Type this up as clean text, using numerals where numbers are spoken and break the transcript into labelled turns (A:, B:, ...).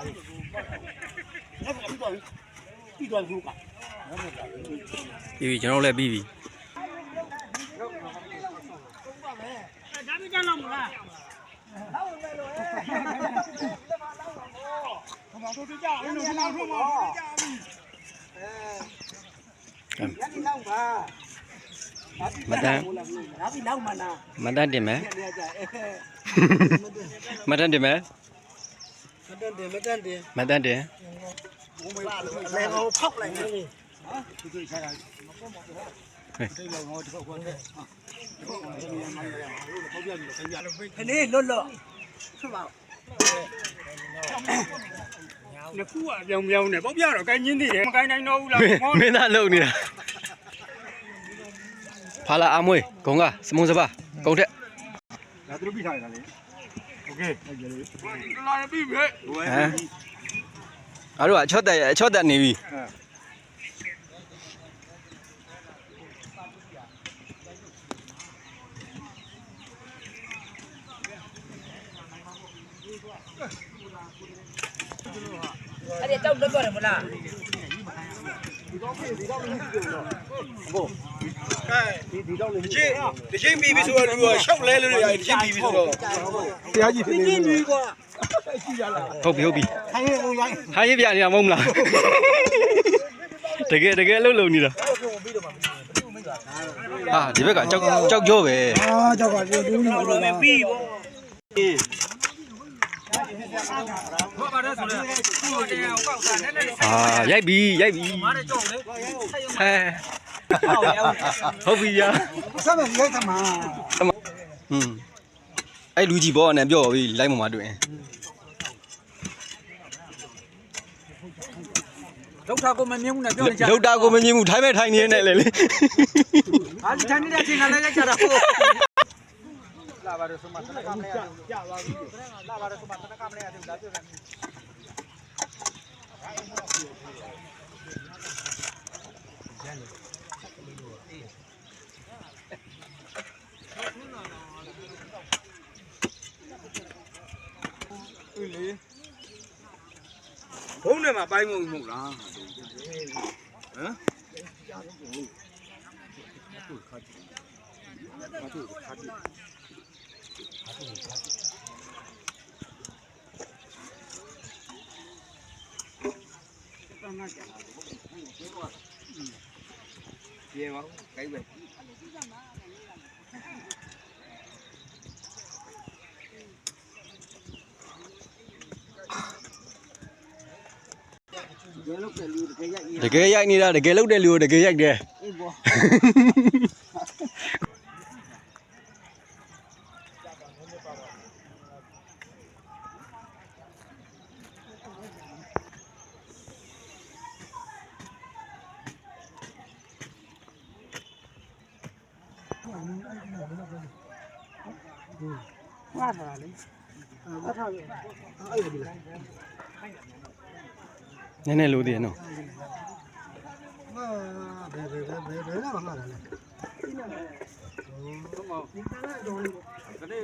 A: ပြီကျွန်တော်လည်းပြီးပြီ
B: ဒါမကြလောက်မလားဘာတို့ကြအောင်လို့နောက်ထုံးမှာကြပြီညနေလောက်ပါ
A: မတန်း
B: ဒါပြီးနောက်မှလား
A: မတန်းတင်မယ်မတန်းတင်မယ်
B: မတန်းတင်
A: မတန်းတင်
B: လေငေါဖောက်လိုက်နေဟာဒီကိစ္စကစိတ်လောက်ငေါတစ်ခေါက်ခွန်းတဲ့ခဏလွတ်လွတ်ဖြစ်ပါနှစ်ခုအပြောင်ပြောင်းနေပေါ့ပြတော့ကိုင်းချင်းသေးတယ်မကိုင်းနိုင်တော့ဘူးလား
A: မင်းသားလုံနေတာဖာလာအမွေဂုံကစမုံစပါဂုံထက်
B: ဒါသူတို့ပြီးထားရတာလေโอเคဟုတ်ကြလေလာရပြီပဲ
A: ဟမ်အားတို့အချော့တက်နေပြီ
C: အဲ့ဒီတောက်လွတ်သွားတယ်မလား
B: ဒီတော့လေ
D: ဒီချင်းပြီးပြီဆိုတော့သူကရှောက်လဲလို့ရတယ်ဒီချင်းပြီးပြီဆိုတော့
B: တရားကြီးဖြစ်နေပြီကွာရှိရလား
A: ဟုတ်ပြီ
B: ခိုင်းရလို့ရိုင်း
A: ဟာရေးပြနေတာမဟုတ်မလားတကယ်လှုပ်နေတာဟာဒီဘက်ကကြောက်ကြောပဲ
B: ဟာကြောက်ကပြင်းပြင်းနေ
D: တော့မပြီးဘူး
B: ဘာပါလဲဆိုတော့ကိုယ်တရားကိုကောက်တာနဲ့နဲ့
A: ဟာရိုက်ပြီ
B: မားတဲ့ကြောက်လေ
A: ဟဲဟုတ်ပြီညာ
B: ဆက်မယ်ရိုက်သမား
A: အဲ့လူကြီးဘောနဲ့ပြောပြီလိုက်မှတွေ့ရင်
B: ဒုက္ခကိုမမြင်ဘူးနဲ့ပြောနေကြ
A: ဒုက္ခကိုမမြင်ဘူးထိုင်မဲ့ထိုင်နေနဲ့လေ
B: ဟာဒီထိုင်နေတဲ့အချိန်ကလည်းကြတာဟုတ်လာပါတော့ဆိုမှတနကမလေးကြာပါပြီလာပါတော့ဆိုမှတနကမလေးရတယ်လာပြောတယ်
D: ဘုံနဲ့မှာပိုင်းမဟုတ်လားဟမ်ပြေပါခိုင်းပဲ
A: တကယ်ရိုက်နေတာတကယ်လှုပ်တဲ့လူကိုတကယ်ရိုက်တယ်
B: အေးဘောဟာတာလေအထားအဲ့ဒါဒီလား
A: နည်းနည်းလိုသေးတယ်နော်
B: ဘယ်လာမှာလဲဒီကနေ့